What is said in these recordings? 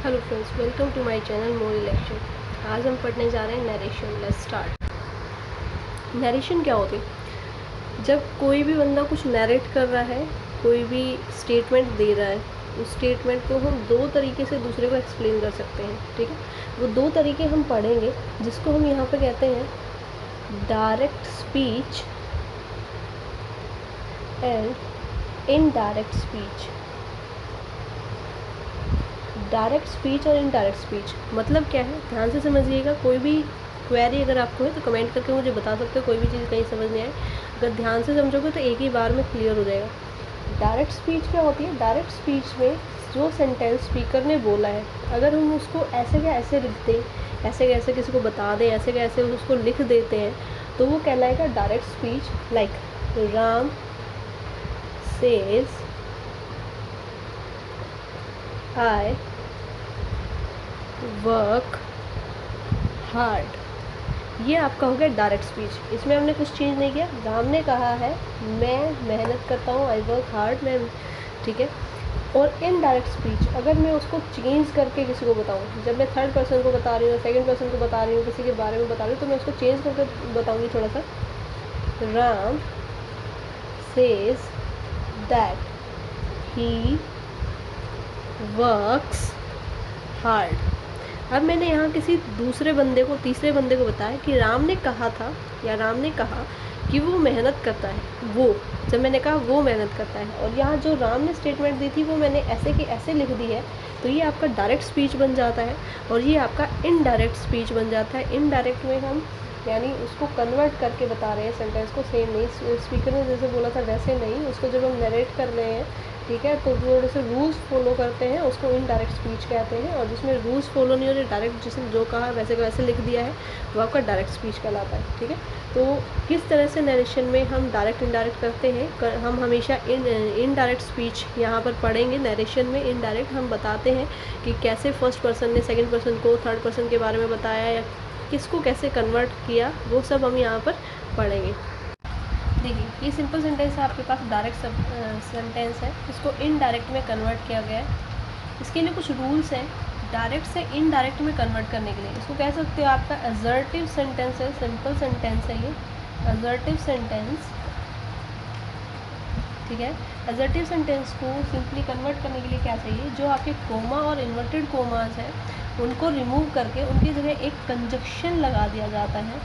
Hello friends, welcome to my channel more election. आज हम पढ़ने जा रहे हैं नरेशन। Let's start. नरेशन क्या होती है? जब कोई भी बंदा कुछ नरेट कर रहा है, कोई भी स्टेटमेंट दे रहा है, उस स्टेटमेंट को हम दो तरीके से दूसरे को एक्सप्लेन कर सकते हैं। ठीक है, वो दो तरीके हम पढ़ेंगे, जिसको हम यहाँ पे कहते हैं direct speech and indirect speech. Direct speech और इनडायरेक्ट स्पीच मतलब क्या है, ध्यान से समझिएगा। कोई भी क्वेरी अगर आपको है तो कमेंट करके मुझे बता सकते हो। कोई भी चीज़ कहीं समझ नहीं आए, अगर ध्यान से समझोगे तो एक ही बार में क्लियर हो जाएगा। डायरेक्ट स्पीच क्या होती है? डायरेक्ट स्पीच में जो सेंटेंस स्पीकर ने बोला है, अगर हम उसको ऐसे क्या ऐसे लिख दें, ऐसे कैसे किसी को बता दें, ऐसे कैसे उसको लिख देते हैं, तो वो कहलाएगा direct speech. Like Ram says I work hard. ये आपका हो गया डायरेक्ट स्पीच। इसमें हमने कुछ चेंज नहीं किया। राम ने कहा है मैं मेहनत करता हूँ, आई वर्क हार्ड, मैं, ठीक है। और इनडायरेक्ट स्पीच अगर मैं उसको चेंज करके किसी को बताऊँ, जब मैं थर्ड पर्सन को बता रही हूँ, सेकंड पर्सन को बता रही हूँ, किसी के बारे में बता रही हूँ, तो मैं उसको चेंज करके बताऊँगी थोड़ा सा। Ram says that he works hard. अब मैंने यहाँ किसी दूसरे बंदे को, तीसरे बंदे को बताया कि राम ने कहा था, या राम ने कहा कि वो मेहनत करता है। वो, जब मैंने कहा वो मेहनत करता है, और यहाँ जो राम ने स्टेटमेंट दी थी वो मैंने ऐसे कि ऐसे लिख दी है, तो ये आपका डायरेक्ट स्पीच बन जाता है। और ये आपका इनडायरेक्ट स्पीच बन जाता है। इनडायरेक्ट में हम यानी उसको कन्वर्ट करके बता रहे हैं सेंटेंस को, सेम नहीं, स्पीकर ने जैसे बोला था वैसे नहीं, उसको जब हम नरेट कर रहे हैं, ठीक है, तो जो जैसे रूल्स फॉलो करते हैं उसको इनडायरेक्ट स्पीच कहते हैं। और जिसमें रूल्स फॉलो नहीं हो रहे, डायरेक्ट जिसने जो कहा वैसे का वैसे लिख दिया है, वो आपका डायरेक्ट स्पीच कहलाता है। ठीक है, तो किस तरह से नरेशन में हम डायरेक्ट इनडायरेक्ट करते हैं, हम हमेशा इनडायरेक्ट स्पीच यहाँ पर पढ़ेंगे। नरेशन में इनडायरेक्ट हम बताते हैं कि कैसे फर्स्ट पर्सन ने सेकेंड पर्सन को थर्ड पर्सन के बारे में बताया, या किसको कैसे कन्वर्ट किया, वो सब हम यहाँ पर पढ़ेंगे। देखिए, ये सिंपल सेंटेंस है आपके पास, डायरेक्ट सेंटेंस है, इसको इनडायरेक्ट में कन्वर्ट किया गया है। इसके लिए कुछ रूल्स हैं डायरेक्ट से इनडायरेक्ट में कन्वर्ट करने के लिए। इसको कह सकते हो आपका असर्टिव सेंटेंस है, सिंपल सेंटेंस है ये असर्टिव सेंटेंस। ठीक है, असर्टिव सेंटेंस को सिंपली कन्वर्ट करने के लिए क्या चाहिए, जो आपके कोमा और इन्वर्टेड कोमास हैं उनको रिमूव करके उनकी जगह एक कंजक्शन लगा दिया जाता है।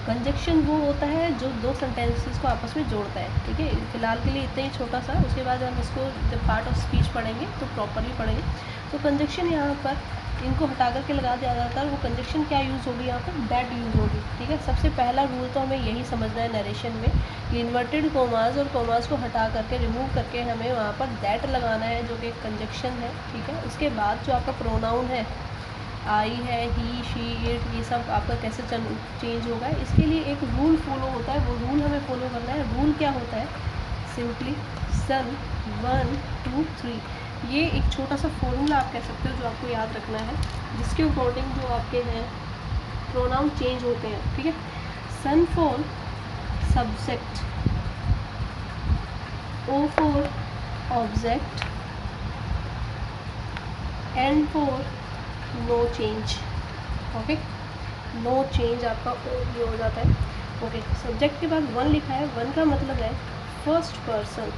कंजक्शन वो होता है जो दो सेंटेंसेस को आपस में जोड़ता है। ठीक है, फिलहाल के लिए इतना ही छोटा सा, उसके बाद हम इसको जब पार्ट ऑफ स्पीच पढ़ेंगे तो प्रॉपरली पढ़ेंगे। तो कंजक्शन यहाँ पर इनको हटा करके लगा दिया जाता है। वो कंजक्शन क्या यूज़ होगी यहाँ पर? दैट यूज़ होगी। ठीक है, सबसे पहला रूल तो हमें यही समझना है नरेशन में कि इन्वर्टेड कोमास और कोमास को हटा करके, रिमूव करके हमें वहाँ पर दैट लगाना है, जो कि एक कंजक्शन है। ठीक है, उसके बाद जो आपका प्रोनाउन है, आई है, ही, शी, इट, ये सब आपका कैसे चेंज होगा, इसके लिए एक रूल फॉलो होता है। वो रूल हमें फॉलो करना है। रूल क्या होता है? सिंपली सन 1 2 3। ये एक छोटा सा फॉर्मूला आप कह सकते हो जो आपको याद रखना है, जिसके अकॉर्डिंग जो आपके हैं प्रोनाउन चेंज होते हैं। ठीक है, S for subject, O for object, N for no change. Okay, no change आपका ये हो जाता है। ओके, सब्जेक्ट के बाद 1 लिखा है। 1 का मतलब है फर्स्ट पर्सन।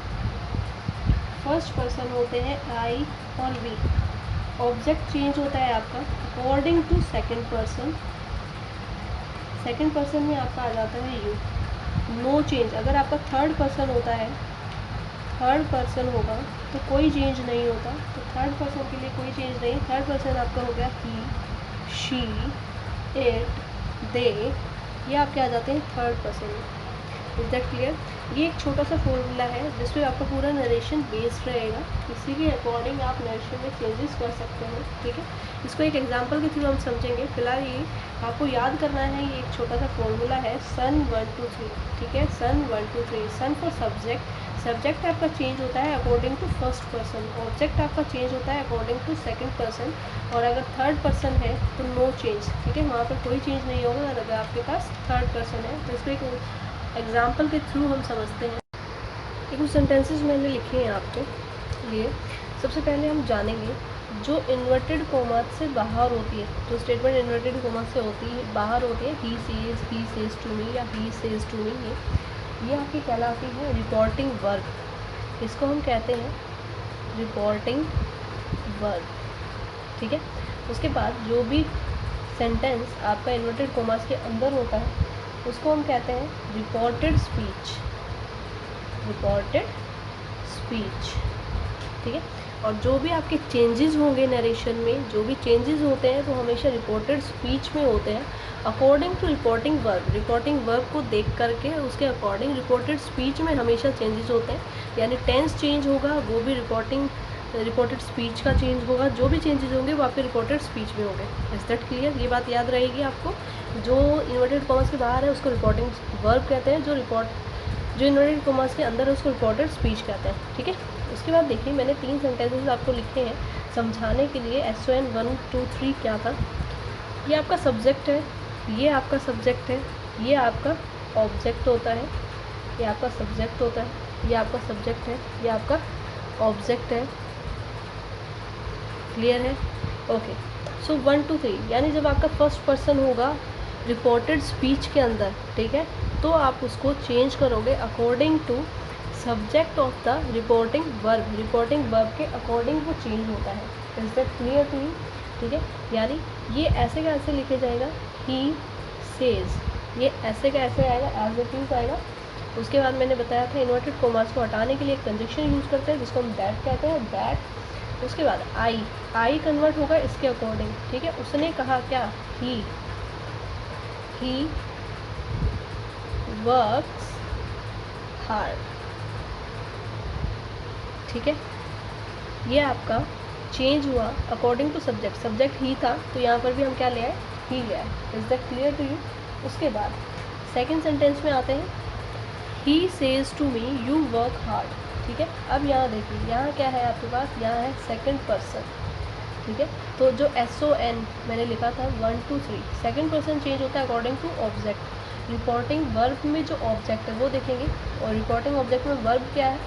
फर्स्ट पर्सन होते हैं आई और वी। ऑब्जेक्ट चेंज होता है आपका according to second person. Second person में आपका आ जाता है यू। नो चेंज अगर आपका थर्ड पर्सन होता है, थर्ड पर्सन होगा तो कोई चेंज नहीं होता। तो थर्ड पर्सन के लिए कोई चेंज नहीं। थर्ड पर्सन आपका हो गया ही, शी, इट, दे, ये आपके आ जाते हैं third person. Is that clear? ये एक छोटा सा फॉर्मूला है जिसमें आपका पूरा नरेशन बेस्ड रहेगा। इसी के अकॉर्डिंग आप नरेशन में चेंजेस कर सकते हैं। ठीक है, इसको एक एग्जांपल के थ्रू हम समझेंगे। फिलहाल ये आपको याद करना है, ये एक छोटा सा फॉर्मूला है, सन 1 2 3। ठीक है, SON 1 2 3। SON for subject, subject आपका चेंज होता है according to first person. Object आपका चेंज होता है अकॉर्डिंग टू सेकंड पर्सन। और अगर थर्ड पर्सन है तो नो चेंज। ठीक है, वहाँ पर कोई चेंज नहीं होगा अगर आपके पास थर्ड पर्सन है। तो इसको एक एग्जाम्पल के थ्रू हम समझते हैं। ये कुछ सेंटेंसेस मैंने लिखे हैं आपके लिए। सबसे पहले हम जानेंगे जो इन्वर्टेड कोमा से बाहर होती है, जो स्टेटमेंट इन्वर्टेड कोमा से होती है बाहर होती है, ही सेज टू मी या ही सेज टू मी, ये आपकी कहलाती है रिपोर्टिंग वर्ब। इसको हम कहते हैं रिपोर्टिंग वर्ब, ठीक है। उसके बाद जो भी सेंटेंस आपका इन्वर्टेड कोमास के अंदर होता है उसको हम कहते हैं रिपोर्टेड स्पीच, रिपोर्टेड स्पीच, ठीक है। और जो भी आपके चेंजेस होंगे नरेशन में, जो भी चेंजेस होते हैं वो हमेशा रिपोर्टेड स्पीच में होते हैं according to reporting verb. Reporting verb को देख करके उसके अकॉर्डिंग रिपोर्टेड स्पीच में हमेशा चेंजेस होते हैं, यानी टेंस चेंज होगा वो भी रिपोर्टेड स्पीच का चेंज होगा, जो भी चेंजेस होंगे वो आपके रिपोर्टेड स्पीच में होंगे। Is that clear? ये बात याद रहेगी आपको। जो इन्वर्टेड कॉमर्स के बाहर है उसको रिपोर्टिंग वर्ब कहते हैं, जो इन्वर्टेड कॉमर्स के अंदर है उसको रिपोर्टेड स्पीच कहते हैं, ठीक है। उसके बाद देखिए मैंने 3 सेंटेंसेस आपको लिखे हैं समझाने के लिए। SON 1 2 3 क्या था? ये आपका सब्जेक्ट है, ये आपका सब्जेक्ट है, ये आपका ऑब्जेक्ट होता है, ये आपका सब्जेक्ट होता है, ये आपका सब्जेक्ट है, ये आपका ऑब्जेक्ट है। क्लियर है? ओके। सो 1 2 3 यानी जब आपका फर्स्ट पर्सन होगा रिपोर्टेड स्पीच के अंदर, ठीक है, तो आप उसको चेंज करोगे according to subject of the reporting verb. Reporting verb के अकॉर्डिंग वो चेंज होता है। Is that clear to you? ठीक है, यानी ये ऐसे का ऐसे लिखे जाएगा ही सेज, ये ऐसे का ऐसे आएगा, एज इट इज आएगा। उसके बाद मैंने बताया था इन्वर्टेड कॉमास को हटाने के लिए एक कंजक्शन यूज़ करते हैं जिसको हम दैट कहते हैं, दैट। उसके बाद आई कन्वर्ट होगा इसके अकॉर्डिंग, ठीक है। उसने कहा क्या? ही वर्क्स हार्ड, ठीक है। ये आपका चेंज हुआ अकॉर्डिंग टू सब्जेक्ट। सब्जेक्ट ही था तो यहाँ पर भी हम क्या ले आए? ही ले आए। Is that clear to you? उसके बाद सेकेंड सेंटेंस में आते हैं, he says to me you work hard, ठीक है। अब यहाँ देखिए, यहाँ क्या है आपके पास? यहाँ है सेकेंड पर्सन, ठीक है। तो जो SON मैंने लिखा था 1 2 3, सेकेंड पर्सन चेंज होता है according to object. Reporting verb में जो ऑब्जेक्ट है वो देखेंगे, और रिपोर्टिंग ऑब्जेक्ट में वर्ब क्या है,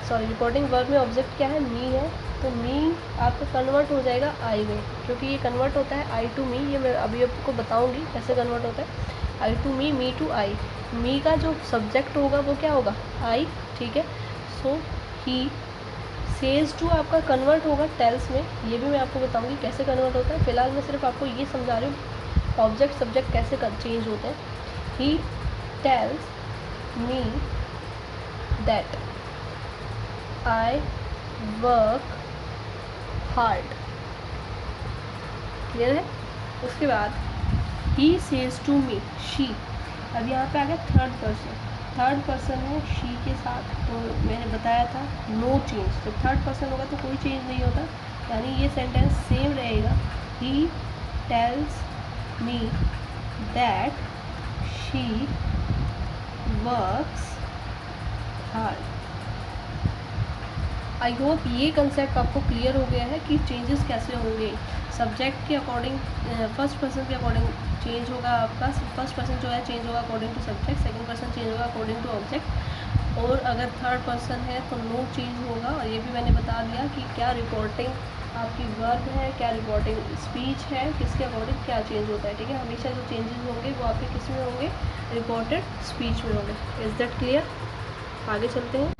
सॉरी रिपोर्टिंग वर्ब में ऑब्जेक्ट क्या है? मी है। तो मी आपका कन्वर्ट हो जाएगा आई में, क्योंकि ये कन्वर्ट होता है आई टू मी। ये मैं अभी आपको बताऊंगी कैसे कन्वर्ट होता है, आई टू मी, मी टू आई। मी का जो सब्जेक्ट होगा वो क्या होगा? आई, ठीक है। सो ही सेज टू आपका कन्वर्ट होगा टेल्स में, ये भी मैं आपको बताऊंगी कैसे कन्वर्ट होता है। फिलहाल मैं सिर्फ आपको ये समझा रही हूँ ऑब्जेक्ट सब्जेक्ट कैसे चेंज होते हैं। He tells me that I work hard, clear है? उसके बाद he says to me she, अब यहाँ पे आ गया थर्ड पर्सन। थर्ड पर्सन है शी के साथ, तो मैंने बताया था नो चेंज। जब थर्ड पर्सन होगा तो कोई चेंज नहीं होता, यानी ये सेंटेंस सेम रहेगा। He tells me that she works hard. I hope ये कंसेप्ट आपको क्लियर हो गया है कि चेंजेस कैसे होंगे। सब्जेक्ट के अकॉर्डिंग फर्स्ट पर्सन के अकॉर्डिंग चेंज होगा आपका, फर्स्ट पर्सन जो है चेंज होगा according to subject, second person change होगा अकॉर्डिंग टू ऑब्जेक्ट, और अगर थर्ड पर्सन है तो नो चेंज होगा। और ये भी मैंने बता दिया कि क्या रिपोर्टिंग आपकी वर्ब है, क्या रिपोर्टिंग स्पीच है, किसके अकॉर्डिंग क्या चेंज होता है, ठीक है। हमेशा जो चेंजेस होंगे वो आपके किस में होंगे? रिपोर्टेड स्पीच में होंगे। Is that clear? आगे चलते हैं।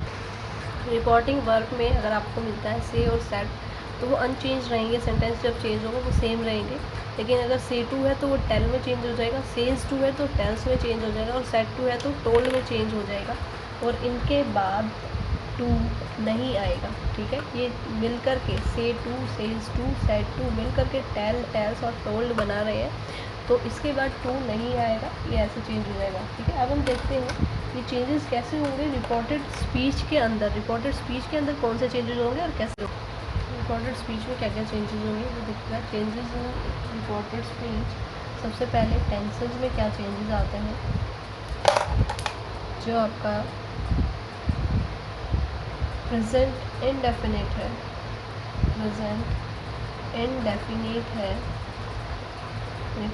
रिपोर्टिंग वर्ब में अगर आपको मिलता है से और सेट तो वो अनचेंज रहेंगे, सेंटेंस जब चेंज होगा वो सेम रहेंगे। लेकिन अगर से टू है तो वो टेल में चेंज हो जाएगा, सेज टू है तो टेल्स में चेंज हो जाएगा, और सेट टू है तो टोल्ड में चेंज हो जाएगा। और इनके बाद टू नहीं आएगा, ठीक है। ये मिल कर के say to, says to, said to मिल कर के टेल, टेल्स और टोल्ड बना रहे हैं, तो इसके बाद टू नहीं आएगा, ये ऐसे चेंज हो जाएगा, ठीक है। अब हम देखते हैं ये चेंजेस कैसे होंगे रिपोर्टेड स्पीच के अंदर। रिपोर्टेड स्पीच के अंदर कौन से चेंजेस होंगे और कैसे होंगे? रिपोर्टेड स्पीच में क्या क्या चेंजेस होंगे वो देखते हैं। चेंजेस इन रिपोर्टेड स्पीच, सबसे पहले टेंसेज में क्या चेंजेस आते हैं। जो आपका प्रेजेंट इनडेफिनिट है, प्रेजेंट इनडेफिनिट है,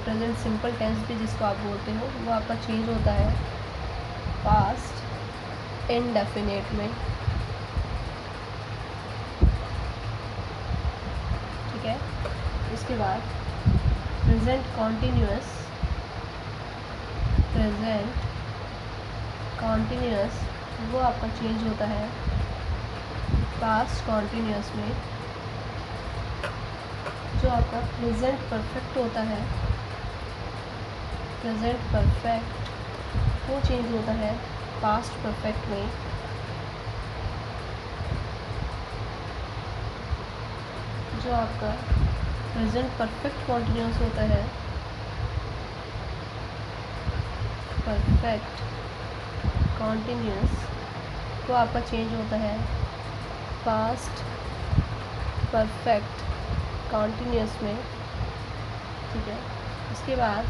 प्रेजेंट सिंपल टेंस भी जिसको आप बोलते हो, वो आपका चेंज होता है पास्ट इनडेफिनिट में, ठीक है। इसके बाद प्रेजेंट कॉन्टीन्यूअस, प्रेजेंट कॉन्टीन्यूअस वो आपका चेंज होता है पास्ट कॉन्टीन्यूअस में। जो आपका प्रेजेंट परफेक्ट होता है, प्रेजेंट परफेक्ट वो चेंज होता है पास्ट परफेक्ट में। जो आपका प्रेजेंट परफेक्ट कॉन्टीन्यूअस होता है, परफेक्ट कॉन्टीन्यूअस वो आपका चेंज होता है पास्ट परफेक्ट कॉन्टीन्यूअस में। ठीक है, उसके बाद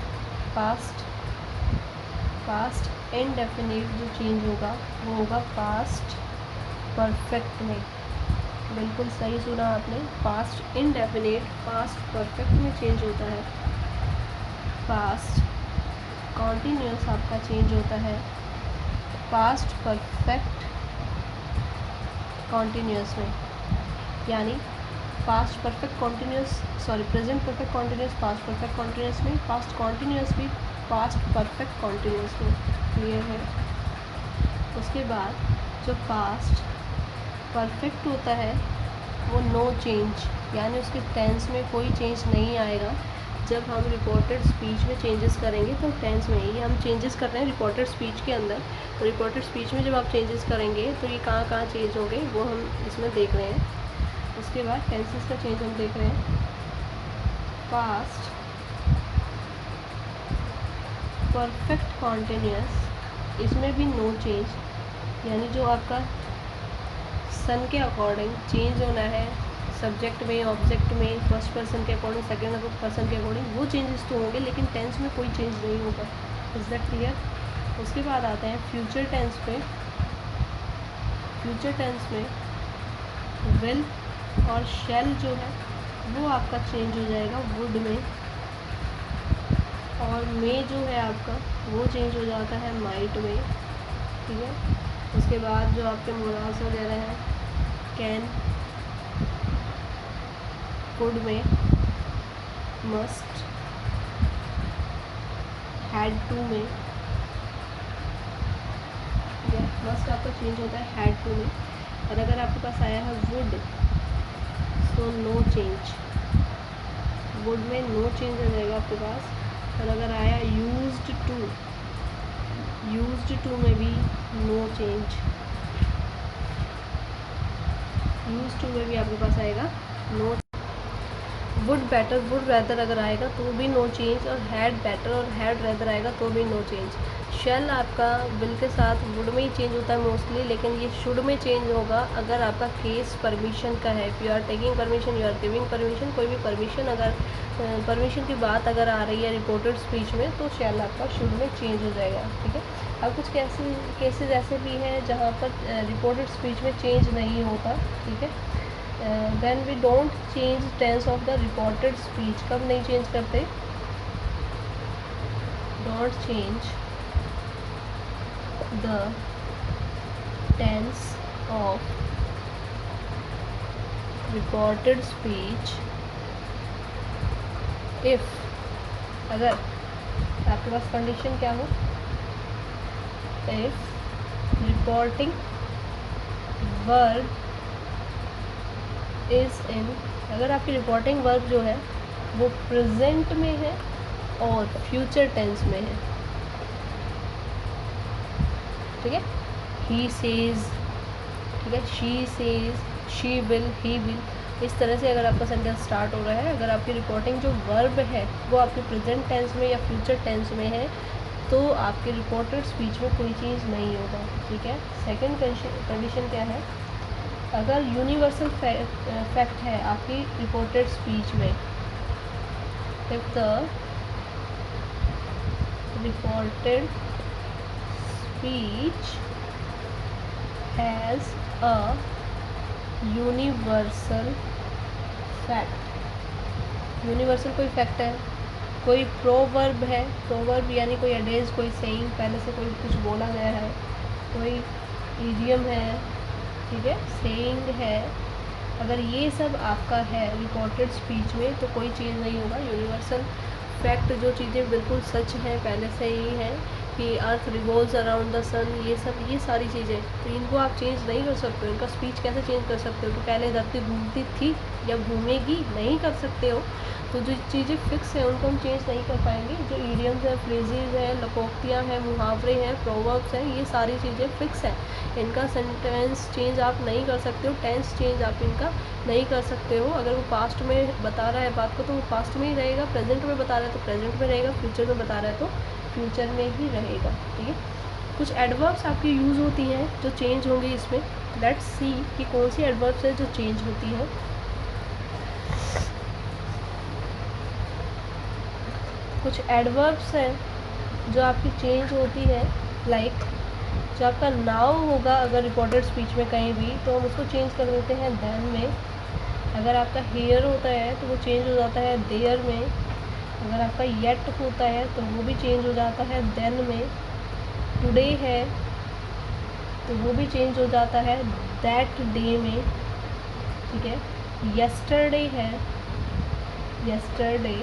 पास्ट इंडेफिनिट जो चेंज होगा वो होगा पास्ट परफेक्ट में। बिल्कुल सही सुना आपने, पास्ट इंडेफिनिट पास्ट परफेक्ट में चेंज होता है। पास्ट कॉन्टीन्यूअस आपका चेंज होता है पास्ट परफेक्ट कॉन्टीन्यूअस में। यानी past perfect continuous, sorry present perfect continuous past perfect continuous में, पास्ट कॉन्टीन्यूअस भी पास्ट परफेक्ट कॉन्टीन्यूअस में। क्लियर है? उसके बाद जो पास्ट परफेक्ट होता है वो नो चेंज, यानी उसके टेंस में कोई चेंज नहीं आएगा। जब हम रिपोर्टेड स्पीच में चेंजेस करेंगे तो टेंस में ये हम चेंजेस कर रहे हैं रिपोर्टेड स्पीच के अंदर। तो रिपोर्टेड स्पीच में जब आप चेंजेस करेंगे तो ये कहाँ कहाँ चेंज होंगे वो हम इसमें देख रहे हैं। उसके बाद टेंसेस का चेंज हम देख रहे हैं। पास्ट परफेक्ट कॉन्टीन्यूअस, इसमें भी नो चेंज, यानी जो आपका सन के अकॉर्डिंग चेंज होना है सब्जेक्ट में, ऑब्जेक्ट में, फर्स्ट पर्सन के अकॉर्डिंग, सेकेंड पर्सन के अकॉर्डिंग, वो चेंजेस तो होंगे लेकिन टेंस में कोई चेंज नहीं होगा। Is that clear? उसके बाद आते हैं फ्यूचर टेंस पे। फ्यूचर टेंस में विल और शैल जो है वो आपका चेंज हो जाएगा वुड में, और मे जो है आपका वो चेंज हो जाता है माइट में। ठीक है, उसके बाद जो आपके मुरास वगैरह हैं कैन, कुड में, मस्ट, हैड टू में। ठीक है, मस्ट आपका चेंज होता है हैड टू में। और अगर आपके पास आया है would, so no change, would में नो चेंज आ जाएगा आपके पास। और अगर आया यूज्ड टू, यूज्ड टू में भी नो चेंज, यूज्ड टू में भी आपके पास आएगा no. Would better, would rather अगर आएगा तो भी नो चेंज, और हैड बेटर और हैड रेदर आएगा तो भी नो चेंज। शेल आपका विल के साथ वुड में ही चेंज होता है मोस्टली, लेकिन ये शुड में चेंज होगा अगर आपका केस परमिशन का है। If you are taking permission, you are giving permission, कोई भी परमिशन अगर परमिशन की बात अगर आ रही है रिपोर्टेड स्पीच में तो शेल आपका शुड में चेंज हो जाएगा। ठीक है, अब कुछ केसेस ऐसे भी हैं जहाँ पर रिपोर्टेड स्पीच में चेंज नहीं होता। ठीक है, then we don't change tense of the reported speech. कब नहीं चेंज करते? Don't change the tense of reported speech if, अगर आपके पास कंडीशन क्या हो, if reporting verb is in, अगर आपकी रिपोर्टिंग वर्ब जो है वो प्रेजेंट में है और फ्यूचर टेंस में है। ठीक है, ही सेज, ठीक है, she says, she will, he will, इस तरह से अगर आपका सेंटेंस स्टार्ट हो रहा है, अगर आपकी रिपोर्टिंग जो वर्ब है वो आपके प्रेजेंट टेंस में या फ्यूचर टेंस में है तो आपकी रिपोर्टेड स्पीच में कोई चेंज नहीं होगा। ठीक है, सेकंड कंडीशन क्या है? अगर यूनिवर्सल फैक्ट है आपकी रिपोर्टेड स्पीच में, if the reported speech has a universal fact, universal कोई फैक्ट है, कोई प्रोवर्ब है, प्रोवर्ब यानी कोई एडेज, कोई सेइंग, पहले से कोई कुछ बोला गया है, कोई इडियम है, ठीक है, सेइंग है, अगर ये सब आपका है रिकॉर्डेड स्पीच में तो कोई चेंज नहीं होगा। यूनिवर्सल फैक्ट जो चीज़ें बिल्कुल सच हैं पहले से ही हैं कि अर्थ रिवॉल्व्स अराउंड द सन, ये सारी चीज़ें, तो इनको आप चेंज नहीं कर सकते हो। इनका स्पीच कैसे चेंज कर सकते हो कि पहले धरती घूमती थी या घूमेगी, नहीं कर सकते हो। तो जो चीज़ें फिक्स हैं उनको हम चेंज नहीं कर पाएंगे। जो ईडियम्स हैं, फ्रेजेज हैं, लकोक्तियाँ हैं, मुहावरे हैं, प्रोवर्ब्स हैं, ये सारी चीज़ें फिक्स हैं। इनका सेंटेंस चेंज आप नहीं कर सकते हो, टेंस चेंज आप इनका नहीं कर सकते हो। अगर वो पास्ट में बता रहा है बात को तो वो पास्ट में ही रहेगा, प्रेजेंट में बता रहा है तो प्रेजेंट में रहेगा, फ्यूचर में बता रहा है तो फ्यूचर में ही रहेगा। ठीक है, कुछ एडवर्ब्स आपकी यूज़ होती हैं जो चेंज होंगे इसमें। लेट्स सी कि कौन सी एडवर्ब्स है जो चेंज होती है। कुछ एडवर्ब्स हैं जो आपकी चेंज होती है, लाइक जो आपका नाउ होगा अगर रिकॉर्डेड स्पीच में कहीं भी तो हम उसको चेंज कर देते हैं देन में। अगर आपका हेयर होता है तो वो चेंज हो जाता है देयर में। अगर आपका येट होता है तो वो भी चेंज हो जाता है देन में। टुडे है तो वो भी चेंज हो जाता है दैट डे में। ठीक है, यस्टरडे है, यस्टरडे,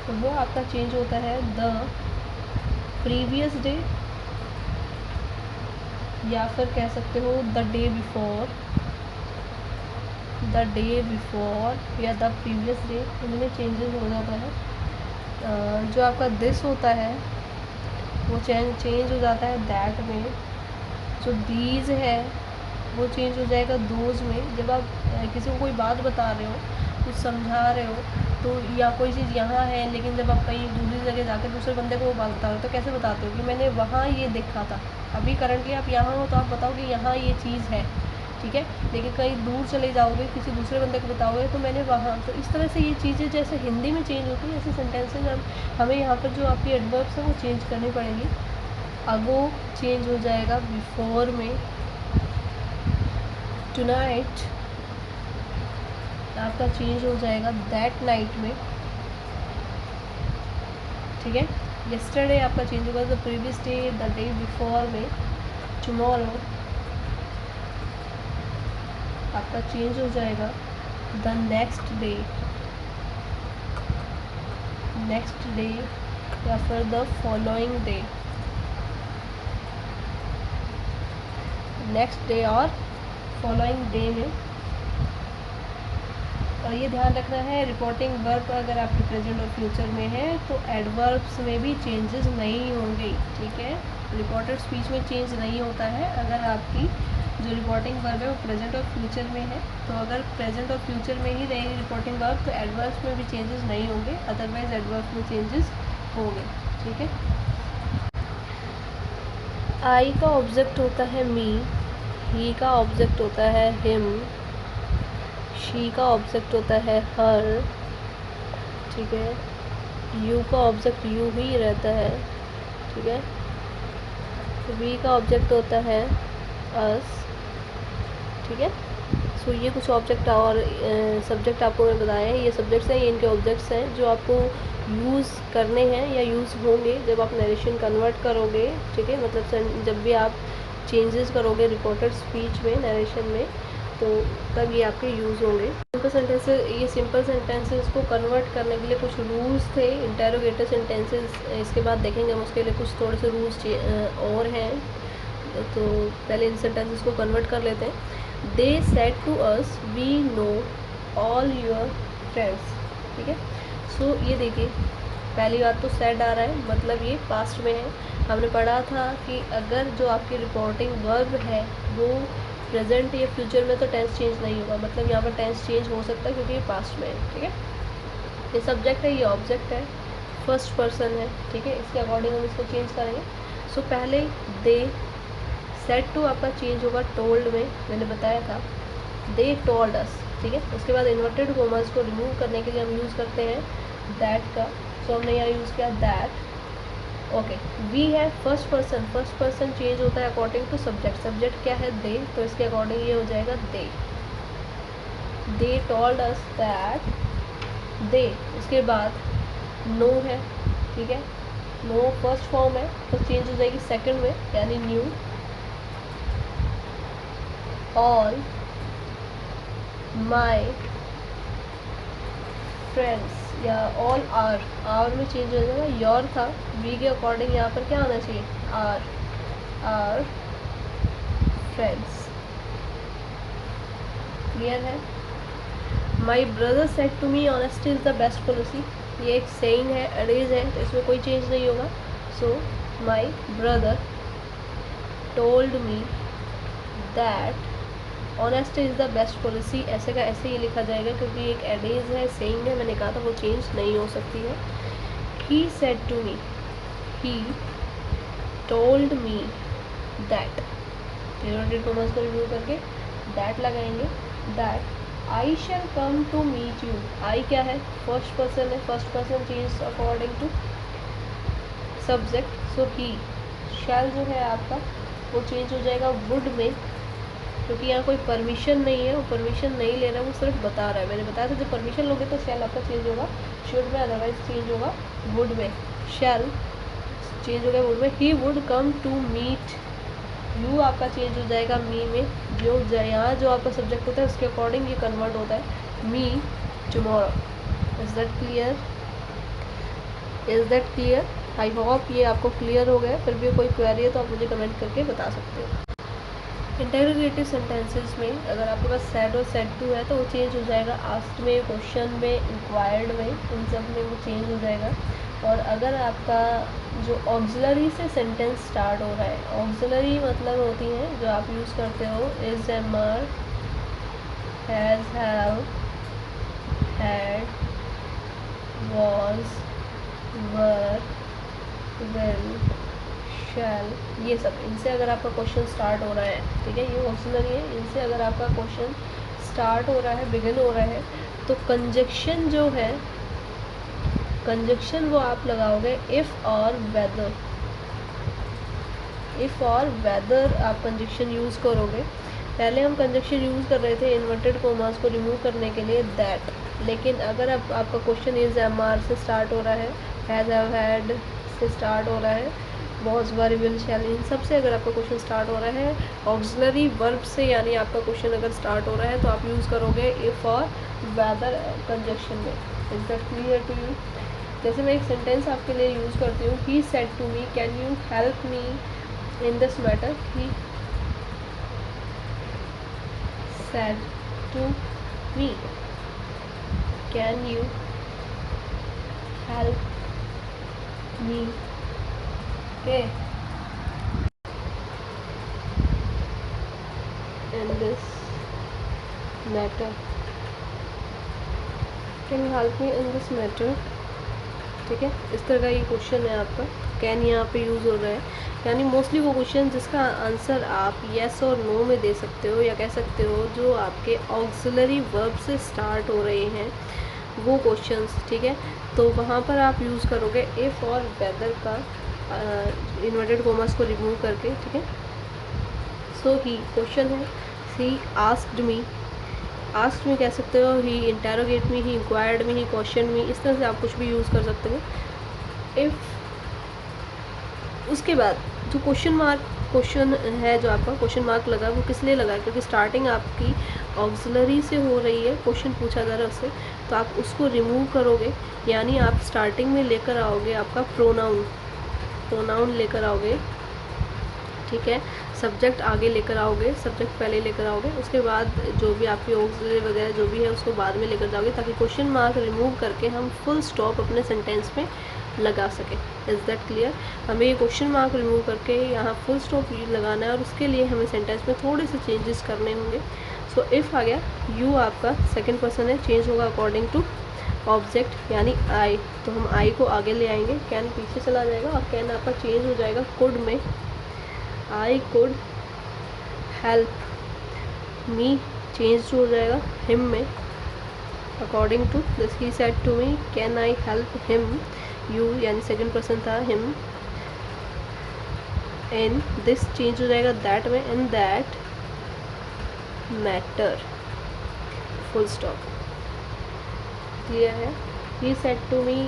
तो वो आपका चेंज होता है द प्रीवियस डे, या फिर कह सकते हो the day before, the day before या द प्रीवियस डे, इनमें चेंजेस हो जाता है। जो आपका दिस होता है वो चेंज हो जाता है दैट में। जो दीज है वो चेंज हो जाएगा दोज में। जब आप किसी को कोई बात बता रहे हो, कुछ समझा रहे हो, तो या कोई चीज़ यहाँ है लेकिन जब आप कहीं दूसरी जगह जाकर दूसरे बंदे को वो बात बता रहे हो तो कैसे बताते हो कि मैंने वहाँ ये देखा था। अभी करंटली आप यहाँ हो तो आप बताओ कि यहाँ ये चीज़ है, ठीक है, लेकिन कहीं दूर चले जाओगे किसी दूसरे बंदे को बताओगे तो मैंने वहाँ, तो इस तरह से ये चीज़ें जैसे हिंदी में चेंज होती है ऐसे सेंटेंसेज हमें यहाँ पर जो आपकी एडवर्ब्स है वो चेंज करनी पड़ेगी। अगो चेंज हो जाएगा बिफोर में। टुनाइट आपका चेंज हो जाएगा दैट नाइट में। ठीक है, यस्टरडे आपका चेंज होगा the previous day, the day before में। टुमारो आपका चेंज हो जाएगा the next day, next day या फिर the following day, next day और फॉलोइंग डे में। और ये ध्यान रखना है रिपोर्टिंग वर्ब अगर आपके प्रेजेंट और फ्यूचर में है तो एडवर्ब्स में भी चेंजेस नहीं होंगे। ठीक है, रिपोर्टेड स्पीच में चेंज नहीं होता है अगर आपकी जो रिपोर्टिंग वर्ब है वो प्रेजेंट और फ्यूचर में है। तो अगर प्रेजेंट और फ्यूचर में ही रहेगी रिपोर्टिंग वर्ब तो एडवर्ब्स में भी चेंजेस नहीं होंगे, अदरवाइज एडवर्ब्स में चेंजेस होंगे। ठीक है, आई का ऑब्जेक्ट होता है मी, ही का ऑब्जेक्ट होता है हिम, शी का ऑब्जेक्ट होता है हर। ठीक है, यू का ऑब्जेक्ट यू ही रहता है। ठीक है, वी का ऑब्जेक्ट होता है अस। ठीक है, सो ये कुछ ऑब्जेक्ट और सब्जेक्ट आपको मैं बताए हैं, ये सब्जेक्ट्स हैं, ये इनके ऑब्जेक्ट्स हैं जो आपको यूज़ करने हैं या यूज़ होंगे जब आप नरेशन कन्वर्ट करोगे। ठीक है, मतलब जब भी आप चेंजेस करोगे रिपोर्टेड स्पीच में, नरेशन में, तो तब ये आपके यूज़ होंगे। सिंपल सेंटेंसेस, ये सिंपल सेंटेंसेस को कन्वर्ट करने के लिए कुछ रूल्स थे। इंटेरोगेटिव सेंटेंसेस इसके बाद देखेंगे हम, उसके लिए कुछ थोड़े से रूल्स और हैं। तो पहले इन सेंटेंसेस को कन्वर्ट कर लेते हैं। They said to us we know all your friends. ठीक है, सो ये देखिए पहली बात तो सेड आ रहा है, मतलब ये पास्ट में है। हमने पढ़ा था कि अगर जो आपकी रिपोर्टिंग वर्ब है वो प्रेजेंट या फ्यूचर में तो टेंस चेंज नहीं होगा, मतलब यहाँ पर टेंस चेंज हो सकता है क्योंकि ये पास्ट में है। ठीक है, ये सब्जेक्ट है, ये ऑब्जेक्ट है, फर्स्ट पर्सन है। ठीक है, इसके अकॉर्डिंग हम इसको चेंज करेंगे। सो पहले दे, सेड टू आपका चेंज होगा टोल्ड में, मैंने बताया था, दे टोल्ड अस। ठीक है, उसके बाद इन्वर्टेड कॉमर्स को रिमूव करने के लिए हम यूज़ करते हैं दैट का। सो हमने यहाँ यूज़ किया दैट। ओके, वी है first person, first person change होता है अकॉर्डिंग टू सब्जेक्ट। सब्जेक्ट क्या है दे, तो इसके अकॉर्डिंग ये हो जाएगा they told us that they. उसके बाद नो है। ठीक है, नो फर्स्ट फॉर्म है तो चेंज हो जाएगी सेकंड में यानी न्यू। ऑल माई फ्रेंड्स, या ऑल आर में चेंज हो जाएगा, योर था, वी के अकॉर्डिंग यहाँ पर क्या आना चाहिए, आर फ्रेंड्स। क्लियर है। My brother said to me honesty is the best policy, ये एक सेइंग है, एडेज है, तो इसमें कोई चेंज नहीं होगा। So my brother told me that honesty is the best policy, ऐसे का ऐसे ही लिखा जाएगा क्योंकि एक एडेज है, सेइंग है, मैंने कहा था वो चेंज नहीं हो सकती है। He said to me, he told me that, inverted commas को रिव्यू करके दैट लगाएंगे, that I shall come to meet you. I क्या है, फर्स्ट पर्सन है, first person change according to subject, so he. Shall जो है आपका वो चेंज हो जाएगा वुड में, क्योंकि यहाँ कोई परमिशन नहीं है, वो परमिशन नहीं ले रहा है, वो सिर्फ बता रहा है। मैंने बताया था जब परमिशन लोगे तो शैल आपका चेंज होगा शुड में, अदरवाइज चेंज होगा वुड में। शैल चेंज हो गया वुड में। He would come to meet you आपका चेंज हो जाएगा मी में, जो यहाँ जो आपका सब्जेक्ट होता है उसके अकॉर्डिंग ये कन्वर्ट होता है, me tomorrow. Is that clear, is that clear? I hope ये आपको क्लियर हो गया। फिर भी कोई क्वेरी है तो आप मुझे कमेंट करके बता सकते हो। इंटरोगेटिव सेंटेंसेस में अगर आपके पास सेड और सेड टू है तो वो चेंज हो जाएगा आस्क्ड में, क्वेश्चन में, इंक्वायर्ड में, इन सब में वो चेंज हो जाएगा। और अगर आपका जो ऑक्सिलरी से सेंटेंस स्टार्ट हो रहा है, ऑक्सिलरी मतलब होती हैं जो आप यूज़ करते हो, is, am, are, has, have, had, was, were, will, shall, ये सब, इनसे अगर आपका क्वेश्चन स्टार्ट हो रहा है, ठीक है, ये ऑक्सिलरी है, इनसे अगर आपका क्वेश्चन स्टार्ट हो रहा है, बिगिन हो रहा है, तो कंजक्शन जो है, कंजक्शन वो आप लगाओगे इफ़ और वेदर। इफ़ और वेदर आप कंजक्शन यूज़ करोगे। पहले हम कंजक्शन यूज़ कर रहे थे इन्वर्टेड कोमास को रिमूव करने के लिए दैट, लेकिन अगर आपका क्वेश्चन इज, एम, आर से स्टार्ट हो रहा है, हैज़, हैव, हैड से स्टार्ट हो रहा है, वॉज, वर, विल, शैल, इन सब से अगर आपका क्वेश्चन स्टार्ट हो रहा है ऑक्सिलरी वर्ब से, यानी आपका क्वेश्चन अगर स्टार्ट हो रहा है तो आप यूज़ करोगे इफ़ और वेदर कंजक्शन में। Is that clear to you? जैसे मैं एक सेंटेंस आपके लिए यूज़ करती हूँ, he said to me, can you help me in this matter. He said to me, can you help me, okay, in this matter, can you help me in this matter, ठीक है। इस तरह का ये question है आपका, can यहाँ पे यूज़ हो रहा है, यानी मोस्टली वो क्वेश्चन जिसका आंसर आप येस और नो में दे सकते हो, या कह सकते हो जो आपके ऑक्सिलरी वर्ब से स्टार्ट हो रहे हैं वो क्वेश्चंस, ठीक है। तो वहाँ पर आप यूज़ करोगे इफ़ और वेदर का इन्वर्टेड कोमास को रिमूव करके, ठीक है। सो ही क्वेश्चन है, he asked me, asked me कह सकते हो, ही interrogate me, he inquired me, he question मी, इस तरह से आप कुछ भी यूज़ कर सकते हो। इफ़, उसके बाद जो क्वेश्चन मार्क क्वेश्चन है, जो आपका क्वेश्चन मार्क लगा वो किस लिए लगा, क्योंकि स्टार्टिंग आपकी ऑक्सिलरी से हो रही है, क्वेश्चन पूछा जा रहा है उससे, तो आप उसको रिमूव करोगे, यानी आप स्टार्टिंग में लेकर आओगे आपका प्रोनाउन, प्रोनाउन लेकर आओगे, ठीक है। सब्जेक्ट आगे लेकर आओगे, सब्जेक्ट पहले लेकर आओगे, उसके बाद जो भी आपकी ऑक्सिलरी वगैरह जो भी है उसको बाद में लेकर जाओगे, ताकि क्वेश्चन मार्क रिमूव करके हम फुल स्टॉप अपने सेंटेंस में लगा सकें। Is that clear? हमें ये क्वेश्चन मार्क रिमूव करके यहाँ फुल स्टॉप लगाना है, और उसके लिए हमें सेंटेंस में थोड़े से चेंजेस करने होंगे। सो इफ़ आ गया, यू आपका सेकेंड पर्सन है, चेंज होगा अकॉर्डिंग टू ऑब्जेक्ट, यानी आई, तो हम आई को आगे ले आएंगे, कैन पीछे चला जाएगा, और कैन आपका चेंज हो जाएगा कुड में, I could help me change हो जाएगा हिम में, according to this he said to me, can I help him, you यानी सेकेंड पर्सन था, हिम, इन दिस चेंज हो जाएगा दैट में, in that matter, full stop. Clear है? He said to me,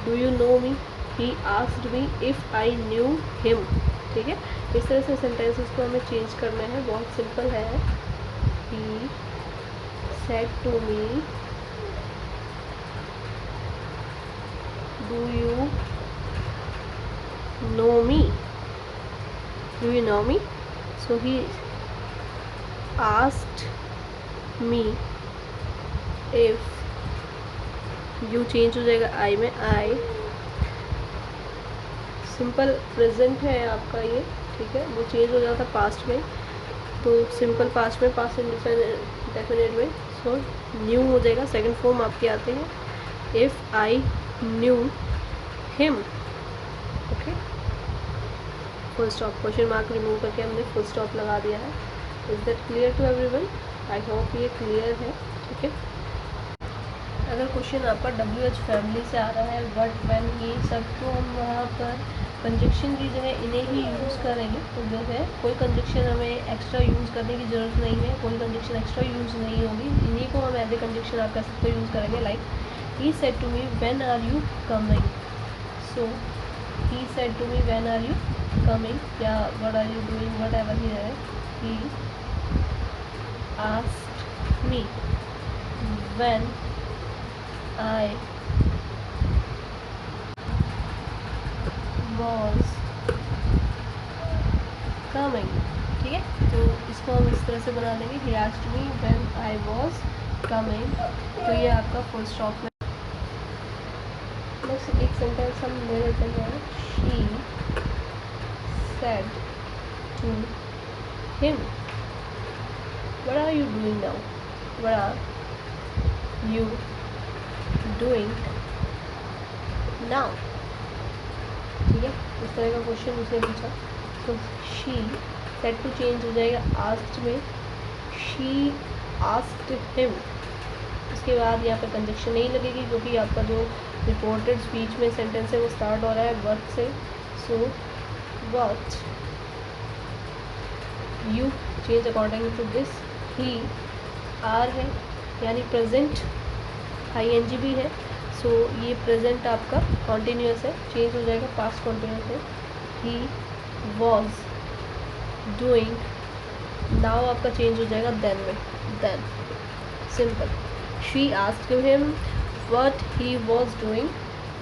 do you know me, he asked me if I knew him, ठीक है। इस तरह से सेंटेंसेस को हमें चेंज करना है, बहुत सिंपल है। ही said to me, do you know me? Do you know me? So he asked me if, you change हो जाएगा आई में, आई सिंपल प्रेजेंट है आपका ये, ठीक है, वो चेंज हो जाता है पास्ट में, तो सिंपल पास्ट में, पास्ट डेफिनेट में, सो न्यू हो जाएगा, सेकंड फॉर्म आपके आते हैं, if I knew him, okay, full stop, question mark remove करके हमने फुल स्टॉप लगा दिया है। Is that clear to everyone? I hope ये क्लियर है, ठीक है। अगर क्वेश्चन आपका WH फैमिली से आ रहा है, बट व्हेन ये सब, तो हम वहाँ पर कंजक्शन की जो है इन्हें ही यूज़ करेंगे, तो जो है कोई कंजक्शन हमें एक्स्ट्रा यूज़ करने की ज़रूरत नहीं है, कोई कंजक्शन एक्स्ट्रा यूज़ नहीं होगी, इन्हीं को हम एज ए कंजक्शन आप कह सकते हो यूज़ करेंगे। Like he said to me when are you coming, so he said to me when are you coming, या what are you doing, whatever he है, he asked me when I was coming, ठीक है, तो इसको हम इस तरह से बना लेंगे, he asked me when I was coming, तो ये आपका फुल स्टॉप में। नेक्स्ट एक सेंटेंस हम ले लेते हैं, she said to him, what are you doing now? What are you doing now? ठीक है, इस तरह का क्वेश्चन उसने पूछा, तो शी सेड टू चेंज हो जाएगा आस्क्ड में, शी आस्क्ड हिम, उसके बाद यहाँ पर कंजक्शन नहीं लगेगी क्योंकि आपका जो रिपोर्टेड स्पीच में सेंटेंस है वो स्टार्ट हो रहा है वर्क से, so what you change according to this, he are है यानी प्रेजेंट, ING भी है, सो ये प्रेजेंट आपका कॉन्टीन्यूस है, चेंज हो जाएगा पास्ट कॉन्टीन्यूस है, ही वॉज डूइंग, नाउ आपका चेंज हो जाएगा देन में, then simple, she asked him what he was doing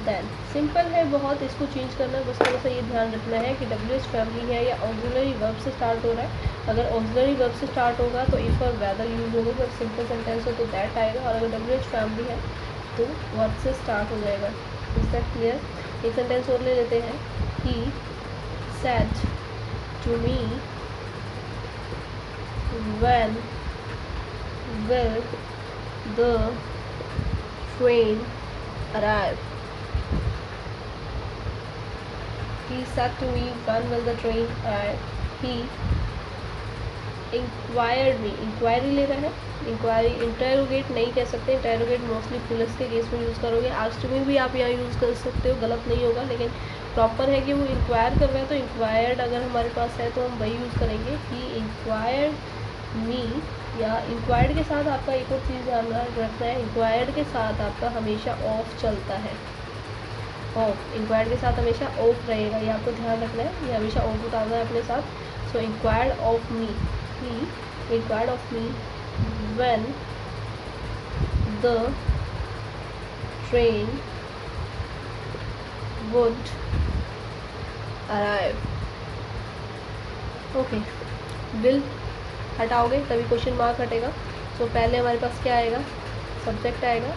then, simple है बहुत, इसको चेंज करना बस थोड़ा सा ये ध्यान रखना है कि WH फैमिली है या ऑक्सिलरी वर्ब से स्टार्ट हो रहा है, अगर ऑक्सिलरी वर्ब से स्टार्ट होगा तो इफ़ और वेदर यूज होगा, अगर सिंपल सेंटेंस हो तो दैट आएगा, और अगर WH फैमिली है तो वर्ब से स्टार्ट हो जाएगा। Is that clear? एक सेंटेंस और ले लेते हैं, he said to me when will the train arrive, he said to me when will the train arrive, he inquired me, inquiry ले रहा है, इंक्वायरी इंटरोगेट नहीं कह सकते, इंटरोगेट मोस्टली पुलिस के केस में यूज़ करोगे, आस्क्ड मी भी आप यहाँ यूज़ कर सकते हो, गलत नहीं होगा, लेकिन प्रॉपर है कि वो इंक्वायर कर रहा है, तो इंक्वायर्ड अगर हमारे पास है तो हम वही यूज़ करेंगे, ही इंक्वायर्ड मी, या इंक्वायर्ड के साथ आपका एक और चीज़ ध्यान रखना है, इंक्वायर्ड के साथ आपका हमेशा ऑफ चलता है, ऑफ, इंक्वायर्ड के साथ हमेशा ऑफ रहेगा, ये आपको ध्यान रखना है, ये हमेशा ऑफ उतारना है अपने साथ, so inquired of me, he inquired of me when the train would arrive, okay, will हटाओगे तभी क्वेश्चन मार्क हटेगा, सो पहले हमारे पास क्या आएगा, सब्जेक्ट आएगा,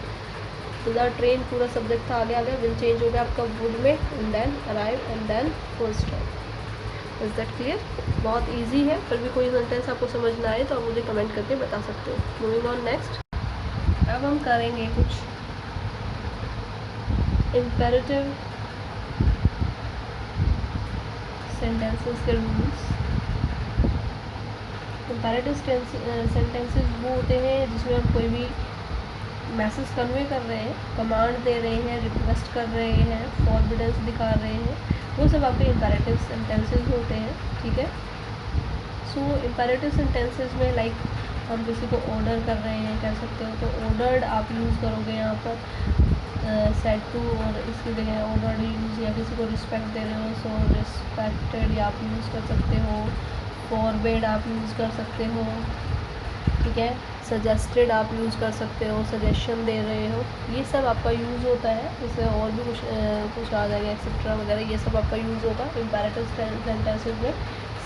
तो द ट्रेन पूरा सब्जेक्ट था, आगे आगे विल चेंज हो गया आपका वुड में, and then arrive and then full stop. Is that clear? बहुत इजी है, फिर भी कोई सेंटेंस आपको समझ ना आए तो आप मुझे कमेंट करके बता सकते हो। मूविंग ऑन नेक्स्ट, अब हम करेंगे कुछ इम्पेरेटिव सेंटेंसेस के रूल्स। इम्पेरेटिव सेंटेंसेस वो होते हैं जिसमें हम कोई भी मैसेज कन्वे कर रहे हैं, कमांड दे रहे हैं, रिक्वेस्ट कर रहे हैं, फॉरबिडेंस दिखा रहे हैं, वो सब आपके इम्पेरेटिव सेंटेंसेस होते हैं, ठीक है। सो इम्पेरेटिव सेंटेंसेस में लाइक हम किसी को ऑर्डर कर रहे हैं कह सकते हो, तो ऑर्डर्ड आप यूज़ करोगे यहाँ पर सेड टू, और इसकी जगह ऑर्डर्ड यूज़, या किसी को रिस्पेक्ट दे रहे हो सो रिस्पेक्टेड आप यूज़ कर सकते हो, फॉरबिड आप यूज़ कर सकते हो, ठीक है। सजेस्टेड आप यूज़ कर सकते हो, सजेशन दे रहे हो, ये सब आपका यूज़ होता है। इससे और भी कुछ आ जाएगा एक्सेट्रा वगैरह, ये सब आपका यूज़ होगा इम्पेरेटिव सेंटेंसेस में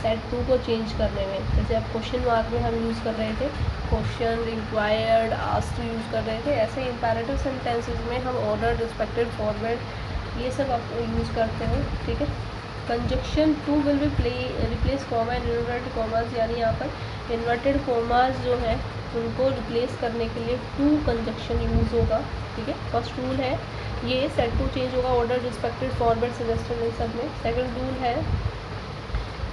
सेट टू को चेंज करने में। जैसे आप क्वेश्चन मार्क में हम यूज़ कर रहे थे क्वेश्चन, रिक्वायर्ड, आस्क्ड यूज़ कर रहे थे, ऐसे इम्पेरेटिव सेंटेंसेस में हम ऑर्डर, रिस्पेक्टेड, फॉरवर्ड ये सब आप यूज़ करते हो। ठीक है। Conjunction to will be replace comma and inverted commas, यानी यहाँ पर इन्वर्टेड कॉमास जो है उनको रिप्लेस करने के लिए टू कंजक्शन यूज़ होगा। ठीक है। फर्स्ट रूल है ये सेट टू चेंज होगा ऑर्डर, रिस्पेक्टेड, फॉरवर्ड, सजेस्टेड इन सब में। सेकंड रूल है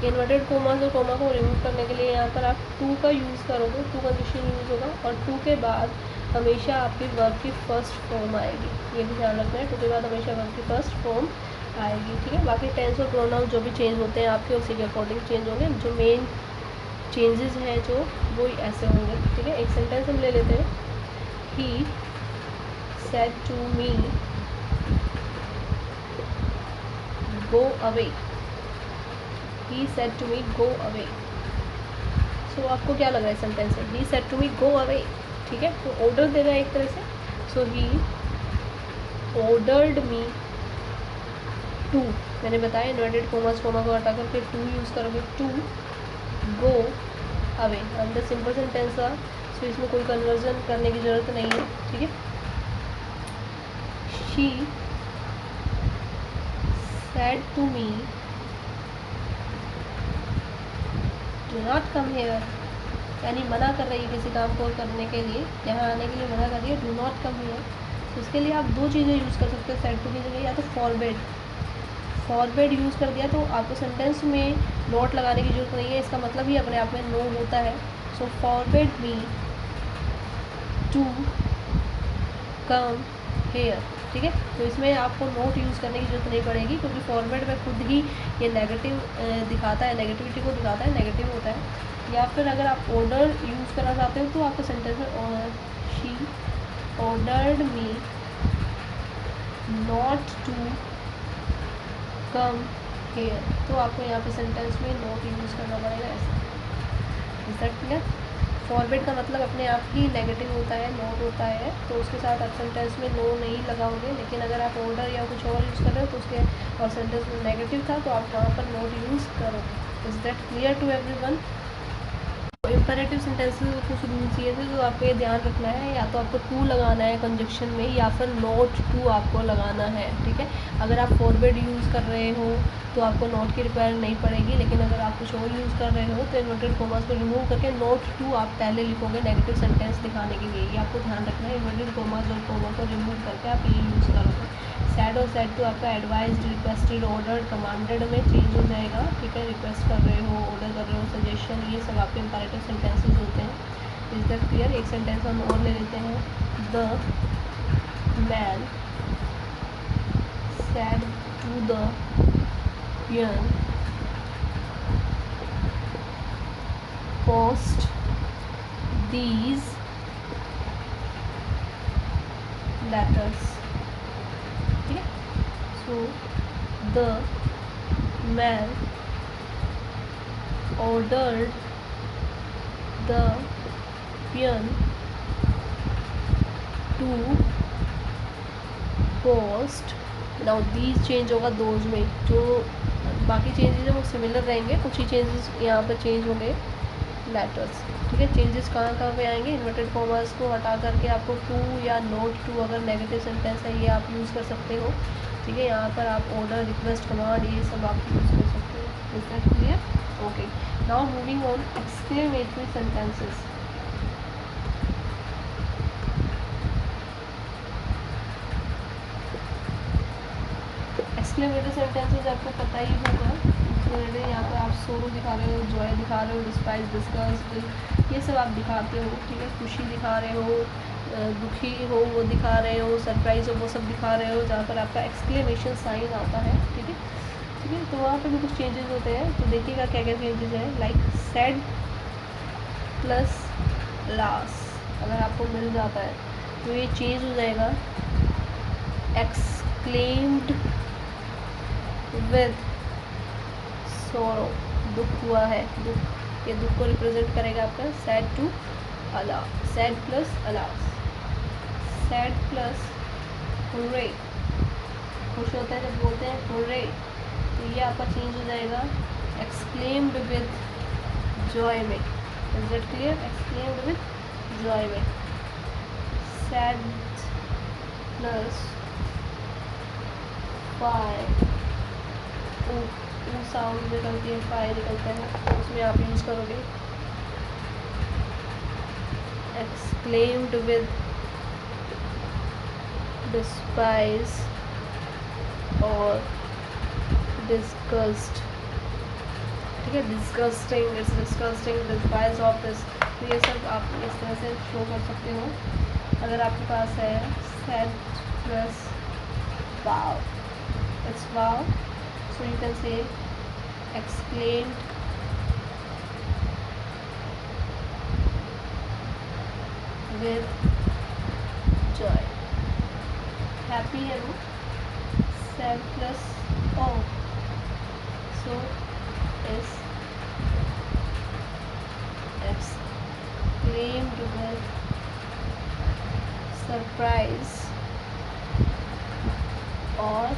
इन्वर्टेड कोमास और कोमा को रिमूव करने के लिए यहाँ पर आप टू का यूज़ करोगे, टू कंजक्शन यूज़ होगा, और टू के बाद हमेशा आपकी वर्ब की फर्स्ट फॉर्म आएगी। ये भी ध्यान रखना है, टू के बाद हमेशा वर्ब की फर्स्ट फॉर्म आएगी। ठीक है। बाकी टेंस और प्रोनाउन जो भी चेंज होते हैं आपके उसी के अकॉर्डिंग चेंज होंगे। जो मेन चेंजेस हैं जो वो ऐसे होंगे। ठीक है। एक सेंटेंस हम ले लेते हैं, he said to me go away, he said to me go away। So आपको क्या लग रहा है सेंटेंस है he said to me go away। ठीक है। तो ऑर्डर दे रहा है एक तरह से, सो he ordered me to, मैंने बताया इन्वर्टेड कोमास कोमा को हटा करके टू यूज़ करोगे, टू गो अवे। अंदर सिंपल सेंटेंस था, सो इसमें कोई कन्वर्जन करने की ज़रूरत नहीं है। ठीक है। she said to me do not come here, यानी मना कर रही है किसी काम को करने के लिए, यहाँ आने के लिए मना कर रही है, डू नॉट कम हियर। तो इसके लिए आप दो चीज़ें यूज़ कर सकते हो सेड टू की जगह, या तो फॉरवर्ड यूज़ कर दिया तो आपको सेंटेंस में नोट लगाने की ज़रूरत नहीं है, इसका मतलब ही अपने आप में नो होता है। So forward me to come here. ठीक है। तो इसमें आपको नोट यूज़ करने की ज़रूरत नहीं पड़ेगी, क्योंकि फॉरवर्ड में खुद ही ये नेगेटिव दिखाता है, नेगेटिविटी को दिखाता है, नेगेटिव होता है। या फिर अगर आप ऑर्डर यूज़ करना चाहते हो तो आपको सेंटेंस में she ordered me not to come here, तो आपको यहाँ पे सेंटेंस में नॉट यूज़ करना पड़ेगा ऐसा। Is that clear? फॉरवर्ड का मतलब अपने आप ही नेगेटिव होता है, नॉट होता है, तो उसके साथ आप सेंटेंस में नो नहीं लगाओगे। लेकिन अगर आप ऑर्डर या कुछ और यूज़ कर रहे हो तो उसके और सेंटेंस में नेगेटिव था तो आप वहाँ पर नॉट यूज़ करोगे। Is that clear to everyone? Imperative sentences में कुछ रूल्स ये थे जो आपको ये ध्यान रखना है, या तो आपको टू लगाना है कंजक्शन में, या फिर नॉट टू आपको लगाना है। ठीक है। अगर आप फॉरवर्ड यूज़ कर रहे हो तो आपको नॉट की रिक्वायरमेंट नहीं पड़ेगी, लेकिन अगर आप कुछ और यूज़ कर रहे हो तो इन्वर्टेड कोमास को रिमूव करके नॉट टू आप पहले लिखोगे नेगेटिव सेंटेंस दिखाने के लिए। ये आपको ध्यान रखना है, इन्वर्टेड कोमास और कोमा को रिमूव करके आप ये यूज़ करोगे। सैड और सेड टू आपका एडवाइज्ड, रिक्वेस्टेड, ऑर्डर्ड, कमांडेड में चेंज हो जाएगा। ठीक है। रिक्वेस्ट कर रहे हो, ऑर्डर कर रहे हो, सजेशन, ये सब आपके इम्पेरेटिव सेंटेंसेस होते हैं। Is that clear? एक सेंटेंस हम और ले लेते हैं, the man said to the peon post these letters। ठीक है। So the man ordered the peon to post। now these change होगा दोज में, जो बाकी चेंजेस हैं वो सिमिलर रहेंगे, कुछ ही चेंजेस यहाँ पर चेंज होंगे लेटर्स। ठीक है। चेंजेस कहाँ कहाँ पे आएंगे? इन्वर्टेड कॉमर्स को हटा करके आपको टू या नोट टू अगर नेगेटिव सेंटेंस है ये आप यूज़ कर सकते हो। ठीक है। यहाँ पर आप ऑर्डर, रिक्वेस्ट, कमांड ये सब आप यूज़ कर सकते हो। Is that clear? Okay. Now moving on exclamatory sentences. Exclamatory sentences आपको पता ही होगा। यहाँ पर आप सोरो दिखा रहे हो, जॉय दिखा रहे हो, डिस्पाइस, डिस्गस्ट, ये सब आप दिखाते हो। ठीक है। खुशी दिखा रहे हो, दुखी हो वो दिखा रहे हो, सरप्राइज हो वो सब दिखा रहे हो, जहाँ पर आपका एक्सक्लेमेशन साइन आता है। ठीक है। ठीक है। तो वहाँ पर भी कुछ चेंजेस होते हैं, तो देखिएगा क्या क्या चेंजेस हैं। लाइक सेड प्लस लास अगर आपको मिल जाता है तो ये चेंज हो जाएगा एक्सक्लेम्ड विद सोरो, दुख हुआ है, दुख, ये दुख को रिप्रेजेंट करेगा आपका। Said to allow, said plus allow, said plus hurray, खुश होता है जब बोलते हैं हुर्रे, तो ये आपका चेंज हो जाएगा एक्सक्लेम्ड विद जॉय में। Is that clear? Exclaimed with Joy में। सैड प्लस फायर, साउंड निकलती है, फायर निकलता है, उसमें आप यूज़ करोगे एक्सक्लेम्ड विद डिस्पाइज और डिस्गस्ट। ठीक है, disgusting, it's disgusting, despise of this. तो ये सब आप इस तरह से शो कर सकते हो। अगर आपके पास है sad plus wow, it's wow, so you can say exclaimed with joy. Happy है वो, sad plus oh, so is exclaimed with surprise और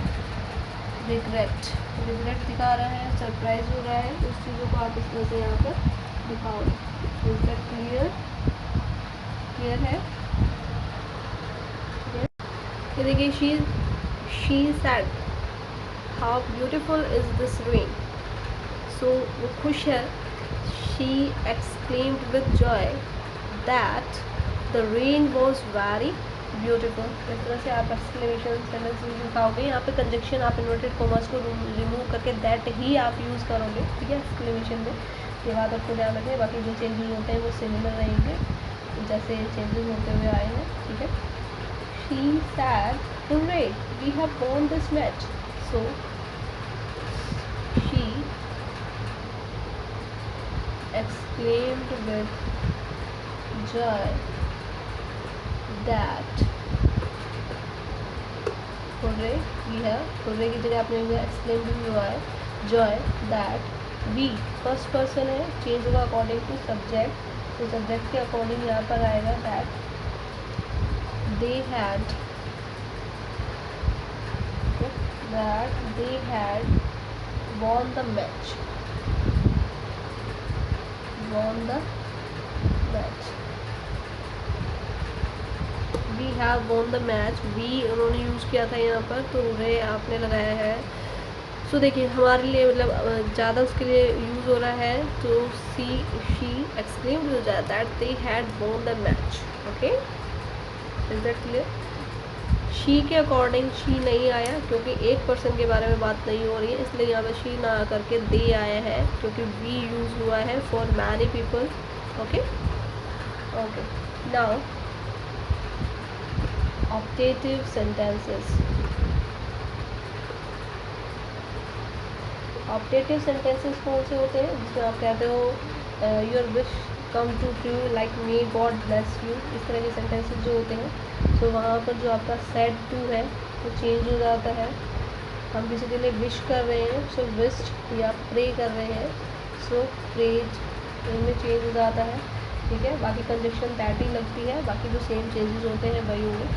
regret। regret दिखा रहा है, सरप्राइज हो रहा है, उस चीज़ों को आप इस तरह से यहाँ पर दिखाओगे। Is that clear? क्लियर है? ये देखिए, she said how beautiful is this rain। सो वो खुश है, she exclaimed with Joy that the rain was very beautiful. इस तरह से आप एक्सक्लेमेशन सेंटेंसेस दिखाओगे। यहाँ पे कंजक्शन आप इन्वर्टेड कॉमर्स को रिमूव करके दैट ही आप यूज़ करोगे। ठीक है, एक्सक्लेमेशन में ये बात आपको ध्यान रखें। बाकी जो चेंजेस होते हैं वो सिमिलर रहेंगे जैसे चेंजेस होते हुए आए हैं। ठीक है, she said hurray we have won this match. So she exclaimed with joy that hurray, we have hurray की जगह आपने exclaimed भी हुआ है, joy that we first person है, चेंज होगा अकॉर्डिंग टू सब्जेक्ट। तो सब्जेक्ट के अकॉर्डिंग यहाँ पर आएगा that they had won the match, won the match, we have won the match। we उन्होंने यूज़ किया था यहाँ पर, तो उन्हें आपने लगाया है। सो देखिए हमारे लिए मतलब ज़्यादा उसके लिए यूज़ हो रहा है, तो शी एक्सक्लेम्ड हो जाता है that they had won the match. Okay, is that clear? She के अकॉर्डिंग शी नहीं आया क्योंकि एक पर्सन के बारे में बात नहीं हो रही है, इसलिए यहाँ पर शी ना करके दे आया है, क्योंकि वी यूज़ हुआ है for many people. Okay okay, now optative sentences. Optative sentences कौन से होते हैं? जिसमें आप कहते हो your wish come to true, like may God bless you, इस तरह के सेंटेंसेस जो होते हैं। तो वहाँ पर जो आपका सैड टू है वो चेंज हो जाता है। हम किसी के लिए विश कर रहे हैं, सो विश्ड, या प्रे कर रहे हैं, सो प्रेज, इनमें चेंज हो जाता है। ठीक है, बाकी कंजक्शन दैट ही लगती है, बाकी जो सेम चेंजेस होते हैं वही होंगे।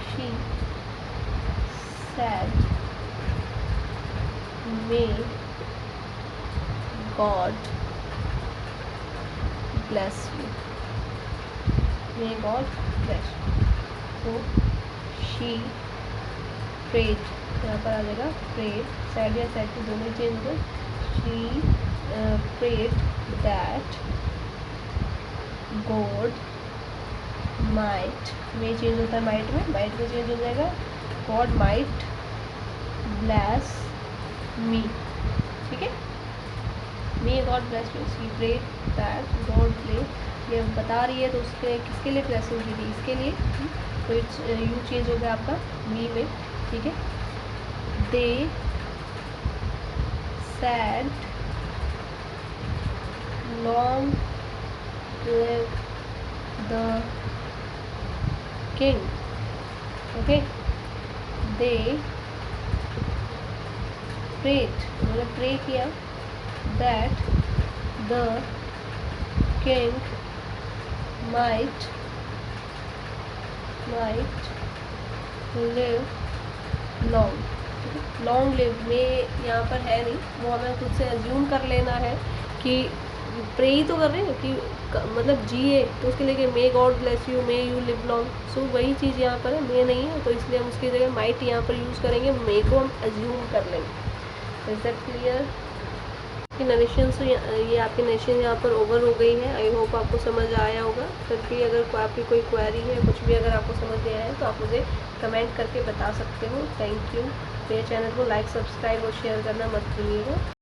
She said may God bless you, may God bless you। so she prayed, यहाँ पर आ जाएगा prayed, sad या sad के दोनों चेंज हो। she prayed that God might, में चेंज होता है might में चेंज हो जाएगा God might bless me। ठीक है, may God bless you, she prayed that God play, ये बता रही है तो उसके किसके लिए ब्लेसिंग की थी? इसके लिए। तो इट्स यू चेंज हो गया आपका मी में। ठीक है, they said long live the king. Okay, they prayed, मतलब प्रे किया that the king might live long। Long live में यहाँ पर है नहीं, वो हमें खुद से एज्यूम कर लेना है कि प्रे ही तो कर रहे हैं कि मतलब जिए, तो उसके लिए may God bless you, may you live long. So वही चीज़ यहाँ पर है, मे नहीं है तो इसलिए हम उसकी जगह माइट यहाँ पर यूज़ करेंगे, मे को हम एज्यूम कर लेंगे। Is that clear? कि नरेशन से ये आपकी नरेशन यहाँ पर ओवर हो गई है। आई होप आपको समझ आया होगा। फिर भी अगर आपकी कोई क्वेरी है, कुछ भी अगर आपको समझ नहीं आया है तो आप मुझे कमेंट करके बता सकते हो। Thank you. मेरे चैनल को लाइक, सब्सक्राइब और शेयर करना मत भूलिएगा।